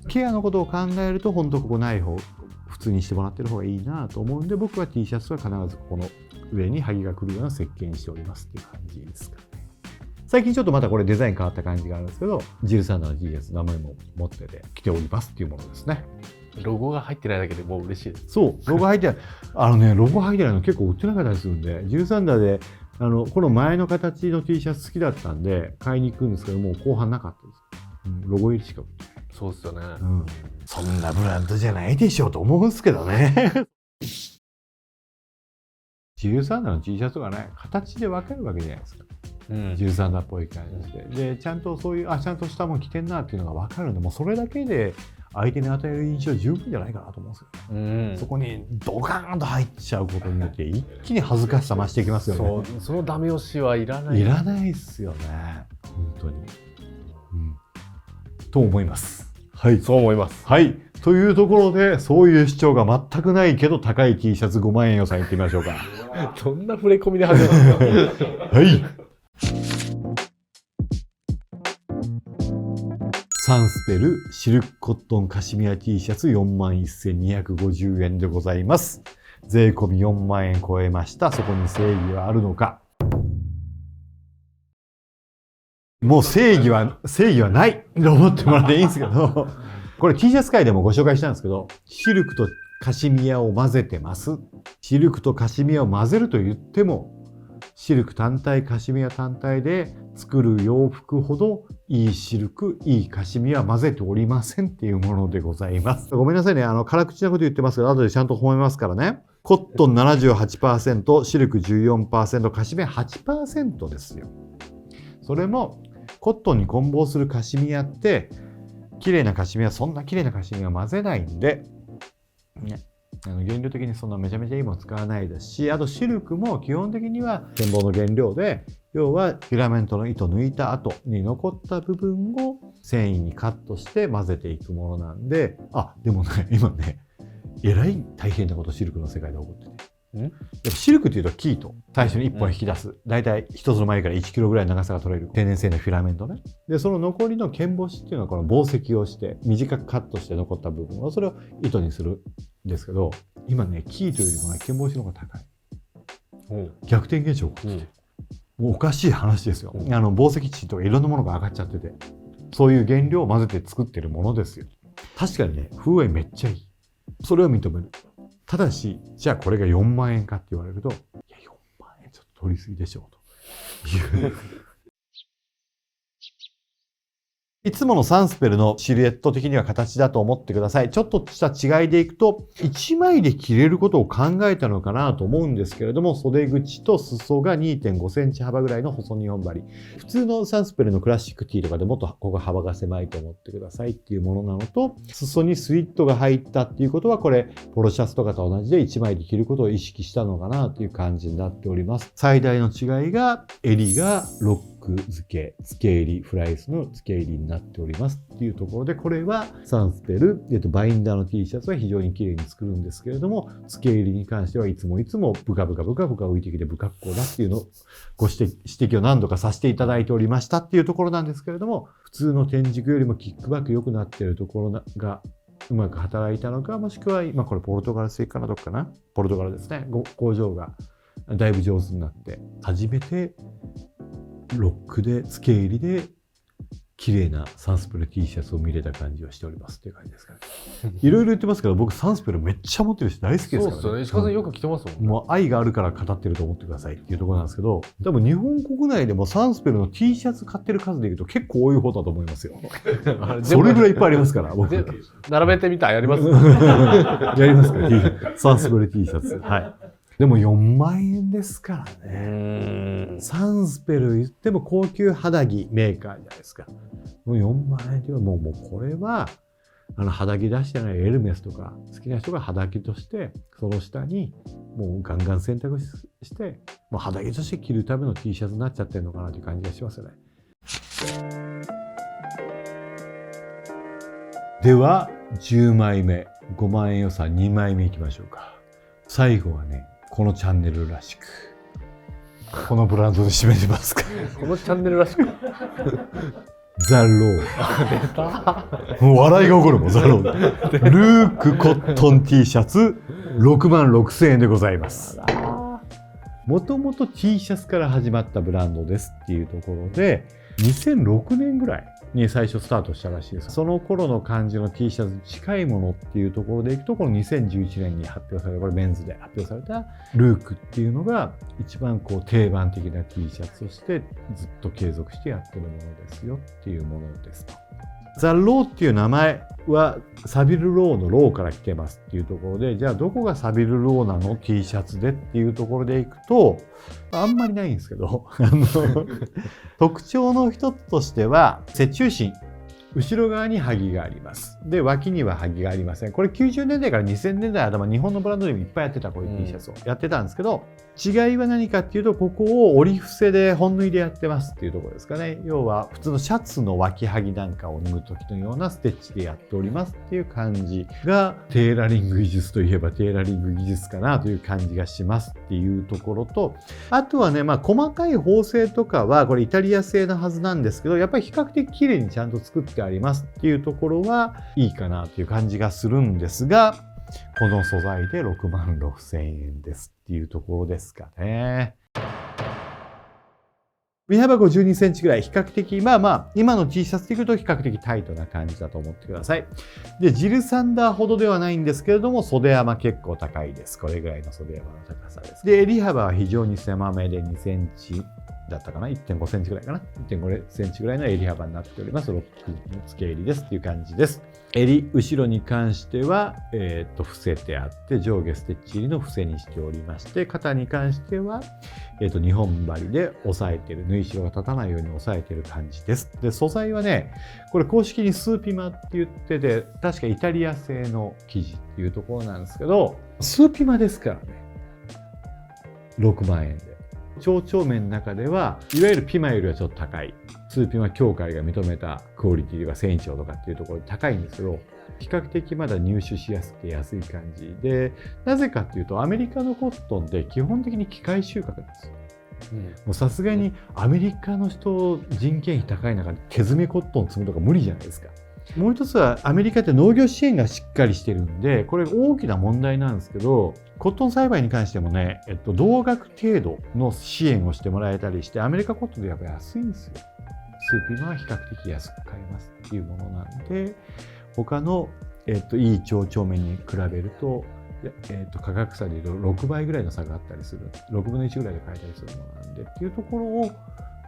ケアのことを考えると、本当ここない方、普通にしてもらってる方がいいなと思うんで、僕は T シャツは必ずここの上に萩が来るような設計にしておりますっていう感じですかね。最近ちょっとまたこれデザイン変わった感じがあるんですけど、ジルサンダーの T シャツ名前も持ってて着ておりますっていうものですね。ロゴが入ってないだけでもう嬉しいです。そう、ロゴ入ってない。ロゴ入ってないの結構売ってなかったりするんで、ジルサンダーでこの前の形の T シャツ好きだったんで買いに行くんですけど、もう後半なかったです。ロゴ入りしか売ってない。そうですよね。そんなブランドじゃないでしょうと思うんですけどね。ジルサンダーの T シャツがね、形で分かるわけじゃないですか。ジルサンダーっぽい感じで。で、ちゃんとそういう、ちゃんとしたもん着てんなっていうのが分かるんで、もうそれだけで相手に与える印象十分じゃないかなと思うんですよね。そこにドカーンと入っちゃうことによって、一気に恥ずかしさ増していきますよね。そのダメ押しはいらない。いらないですよね。本当に。と思います。はい。そう思います。はい。というところで、そういう主張が全くないけど高い T シャツ5万円予算いってみましょうか。どんな触れ込みで始まるんですか。はい。サンスペルシルクコットンカシミヤ T シャツ41,250円でございます。税込み4万円超えました。そこに正義はあるのか。もう正義はないと思ってもらっていいんですけど、これ T シャツ界でもご紹介したんですけど、シルクとカシミヤを混ぜてます。シルクとカシミヤを混ぜると言っても、シルク単体、カシミヤ単体で作る洋服ほどいいシルク、いいカシミヤは混ぜておりませんっていうものでございます。ごめんなさいね、辛口なこと言ってますけど、後でちゃんと褒めますからね。コットン 78%、シルク 14%、カシミヤ 8% ですよ。それも、コットンに混紡するカシミヤって、綺麗なカシミヤ、そんな綺麗なカシミヤ混ぜないんで、ね、原料的にそんなめちゃめちゃいいもの使わないですし、あとシルクも基本的には繊紡の原料で、要はフィラメントの糸抜いた後に残った部分を繊維にカットして混ぜていくものなんで、でもね、今ね、えらい大変なことシルクの世界で起こってて。やっぱシルクっていうと生糸、最初に1本引き出す。だいたい一つの眉から1キロぐらいの長さが取れる天然製のフィラメントね。で、その残りの剣干しっていうのはこの紡績をして、短くカットして残った部分をそれを糸にするんですけど、今ね、生糸よりもね、剣干しの方が高い。逆転現象が起きてて。もうおかしい話ですよ。紡績値とかいろんなものが上がっちゃってて、そういう原料を混ぜて作ってるものですよ。確かにね、風合いめっちゃいい。それを認める。ただし、じゃあこれが4万円かって言われると、いや、4万円ちょっと取りすぎでしょうという。いつものサンスペルのシルエット的には形だと思ってください。ちょっとした違いでいくと、1枚で着れることを考えたのかなと思うんですけれども、袖口と裾が 2.5 センチ幅ぐらいの細2本針。普通のサンスペルのクラシックティーとかでもっとここ幅が狭いと思ってくださいっていうものなのと、裾にスリットが入ったっていうことは、これ、ポロシャツとかと同じで1枚で着ることを意識したのかなという感じになっております。最大の違いが、襟がロック付け、付け襟、フライスの付け襟になっておりますっていうところで、これはサンスペル、バインダーの T シャツは非常に綺麗に作るんですけれども、付け襟に関してはいつもブカブカ浮いてきて不格好だっていうのを指摘を何度かさせていただいておりましたっていうところなんですけれども、普通の天竺よりもキックバック良くなっているところがうまく働いたのか、もしくは今これポルトガル製かな、どっかな、ポルトガルですね、工場がだいぶ上手になって初めてロックで付け入りで綺麗なサンスペル T シャツを見れた感じをしておりますっていう感じですかね。いろいろ言ってますけど、僕サンスペルめっちゃ持ってるし大好きですからね。そうですよね。石川さんよく着てますもんね。もう愛があるから語ってると思ってくださいっていうところなんですけど、多分日本国内でもサンスペルの T シャツ買ってる数でいうと結構多い方だと思いますよ。それぐらいいっぱいありますから僕。並べてみたらやりますやりますか、サンスペル T シャツ。はい。でも4万円ですからね。サンスペル言っても高級肌着メーカーじゃないですか。もう4万円というのはもうこれは肌着出してないエルメスとか好きな人が肌着としてその下にもうガンガン選択してもう肌着として着るための T シャツになっちゃってるのかなという感じがしますよね。では10枚目5万円予算2枚目いきましょうか。最後はねこのチャンネルらしくこのブランドで締めてますかこのチャンネルらしくザ・ロー。出た。もう笑いが起こるもん、ザ・ロー。ルークコットン T シャツ6万6,000円でございます。もともと T シャツから始まったブランドですっていうところで2006年ぐらいに最初スタートしたらしいです。その頃の感じの T シャツに近いものっていうところでいくと、この2011年に発表された、これメンズで発表されたルークっていうのが一番こう定番的な T シャツとしてずっと継続してやってるものですよっていうものですと。ザ・ローっていう名前はサビル・ローのローから来てますっていうところで、じゃあどこがサビル・ローなの T シャツでっていうところでいくとあんまりないんですけど特徴の一つとしては接中心、後ろ側に萩があります。で、脇には萩がありません。これ90年代から2000年代頭、日本のブランドでもいっぱいやってたこういう T シャツをやってたんですけど、違いは何かっていうと、ここを折り伏せで本縫いでやってますっていうところですかね。要は普通のシャツの脇萩なんかを縫う時のようなステッチでやっておりますっていう感じが、テーラリング技術といえばテーラリング技術かなという感じがしますっていうところと、あとはね、細かい縫製とかはこれイタリア製のはずなんですけど、やっぱり比較的綺麗にちゃんと作ってありますっていうところはいいかなという感じがするんですが、この素材で6万6,000円ですっていうところですかね。身幅52センチぐらい、比較的、今の T シャツでいくと比較的タイトな感じだと思ってください。で、ジルサンダーほどではないんですけれども、袖山結構高いです。これぐらいの袖山の高さです。で、襟幅は非常に狭めで2センチだったかな ?1.5 センチぐらいかな ?1.5 センチぐらいの襟幅になっております。ロック付け襟ですっていう感じです。襟、後ろに関しては、伏せてあって、上下ステッチ入りの伏せにしておりまして、肩に関しては、2本針で押さえてる、縫い代が立たないように押さえてる感じです。で、素材はね、これ公式にスーピマって言ってて、確かイタリア製の生地っていうところなんですけど、スーピマですからね。6万円で。蝶々面の中では、いわゆるピマよりはちょっと高い。スーピマ協会が認めたクオリティが1000兆とかっていうところで高いんですけど、比較的まだ入手しやすくて安い感じで、なぜかっていうとアメリカのコットンって基本的に機械収穫なんですよ。もうさすがにアメリカの人人件費高い中で手詰めコットン積むとか無理じゃないですか。もう一つはアメリカって農業支援がしっかりしてるんで、これ大きな問題なんですけど、コットン栽培に関してもね、同額程度の支援をしてもらえたりして、アメリカコットンでやっぱ安いんですよ。スーピマは比較的安く買えますっていうものなんで、他の、いい蝶々面に比べると、価格差でいうと6倍ぐらいの差があったりする。6分の1ぐらいで買えたりするものなんでっていうところを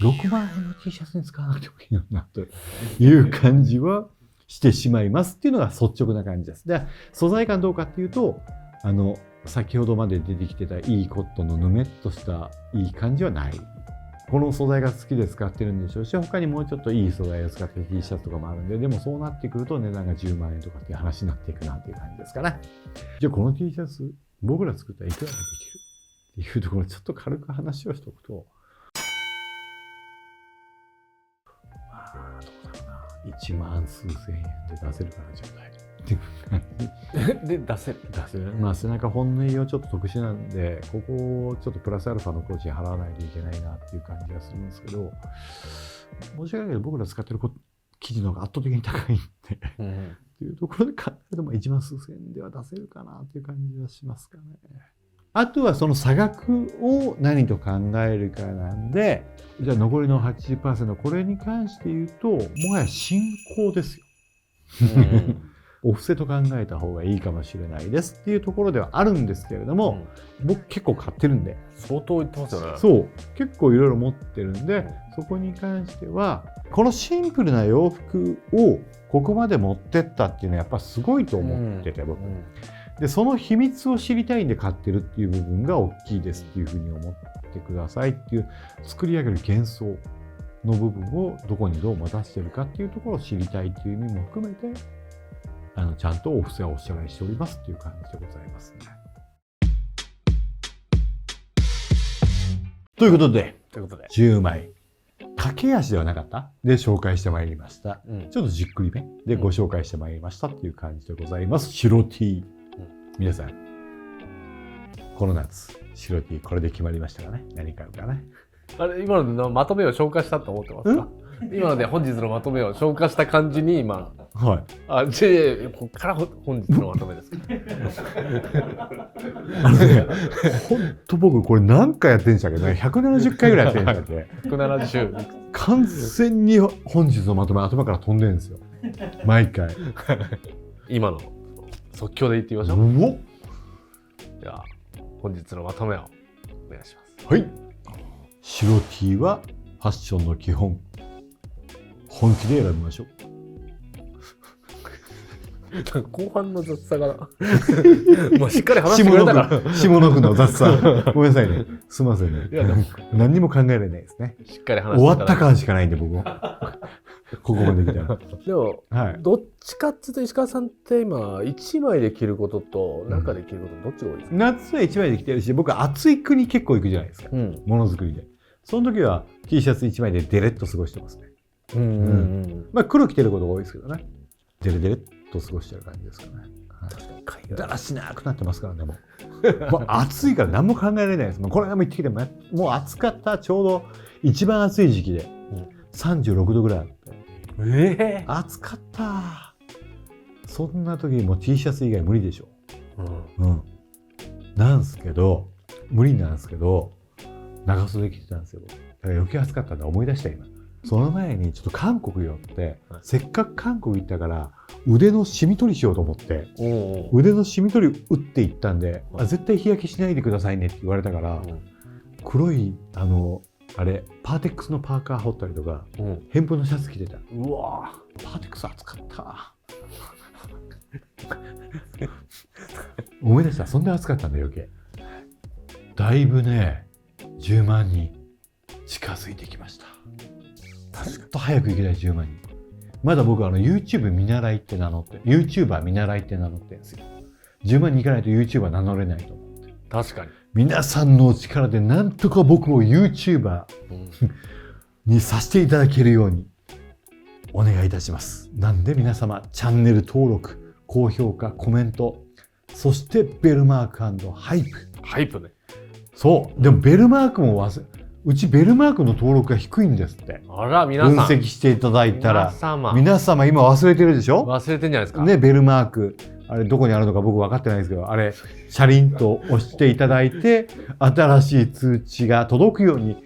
6万円の T シャツに使わなくてもいいのなという感じはしてしまいますっていうのが率直な感じです。で、素材感どうかっていうと、先ほどまで出てきてたいいコットンのぬめっとしたいい感じはない。この素材が好きで使ってるんでしょうし、他にもうちょっといい素材を使ってる T シャツとかもあるんで、でもそうなってくると値段が10万円とかっていう話になっていくなっていう感じですかね。じゃあこの T シャツ、僕ら作ったらいくらでできるっていうところをちょっと軽く話をしておくと、どうだろうな、1万数千円で出せるかな、状態。で出せる。背中本縫いはちょっと特殊なんで、ここをちょっとプラスアルファの工賃払わないといけないなっていう感じがするんですけど、申し訳ないけど僕ら使ってる生地の方が圧倒的に高いんで、っていうところで考えると、1万数千円では出せるかなっていう感じはしますかね。あとはその差額を何と考えるかなんで、じゃあ残りの 80%、これに関して言うと、もはや進行ですよ。お布施と考えた方がいいかもしれないですっていうところではあるんですけれども、僕結構買ってるんで。相当言ってますよね。そう。結構いろいろ持ってるんで、そこに関しては、このシンプルな洋服をここまで持ってったっていうのはやっぱすごいと思ってて、僕。で、その秘密を知りたいんで買ってるっていう部分が大きいですっていうふうに思ってくださいっていう、作り上げる幻想の部分をどこにどう待たしてるかっていうところを知りたいっていう意味も含めて、ちゃんとお布施はお支払いしておりますっていう感じでございますね。ということで、10枚。駆け足ではなかったで紹介してまいりました。ちょっとじっくりめでご紹介してまいりましたっていう感じでございます。白 T。皆さん、この夏、白 T これで決まりましたかね。何買うかね。あれ、今のでまとめを消化したと思ってますか？今ので本日のまとめを消化した感じに今。はい。ここから本日のまとめですか？ほんと僕これ何回やってんじゃけどね、170回ぐらいやってんじゃけど、170。完全に本日のまとめ頭から飛んでるんですよ。毎回。今の即興で言ってみましょう。うお。じゃあ本日のまとめをお願いします。はい。白 T はファッションの基本。本気で選びましょう。後半の雑さがまあしっかり話してくれたから下の句の雑さごめんなさいね、すみませんね。何にも考えられないですね。しっかり話終わった感しかないんで僕はここまで来たら。でも、はい、どっちかっていうと石川さんって今1枚で着ることと中で着ることどっちが多いですか？夏は1枚で着てるし、僕は暑い国結構行くじゃないですか、ものづくりで。その時は T シャツ1枚でデレッと過ごしてますね。まあ黒着てることが多いですけどね、デレデレっと過ごしてる感じですかね。だらしなくなってますからね、もう暑いから何も考えられないです。これでも言ってきてももう暑かった。ちょうど一番暑い時期で36度ぐらいあって、暑かった。そんな時にもう T シャツ以外無理でしょ。なんすけど、無理なんですけど、長袖着てたんですよ。だから余計暑かったんで思い出した今。その前にちょっと韓国寄って、せっかく韓国行ったから腕のシミ取りしようと思って、腕のシミ取り打っていったんで、絶対日焼けしないでくださいねって言われたから、黒いあれパーテックスのパーカー羽織ったりとか、偏風のシャツ着てた。うわー、パーテックス暑かった思い出した。そんな暑かったんだ余計。だいぶね、10万人近づいてきました。ほんと早く行きたい。10万人。まだ僕YouTube 見習いって名乗って、YouTuber 見習いって名乗ってるんですよ。10万人行かないと YouTuber 名乗れないと思って。確かに。皆さんのお力でなんとか僕を YouTuber にさせていただけるようにお願いいたします。なんで皆様、チャンネル登録、高評価、コメント、そしてベルマーク&ハイプ。ハイプね。そう。でもベルマークもうちベルマークの登録が低いんですって。あら、皆さん。分析していただいたら。皆様今忘れてるでしょ？忘れてんじゃないですか。ね、ベルマーク。あれどこにあるのか僕分かってないですけど、あれ、シャリンと押していただいて、新しい通知が届くように、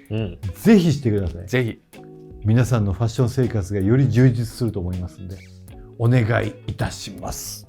ぜひしてください。ぜひ。皆さんのファッション生活がより充実すると思いますので、お願いいたします。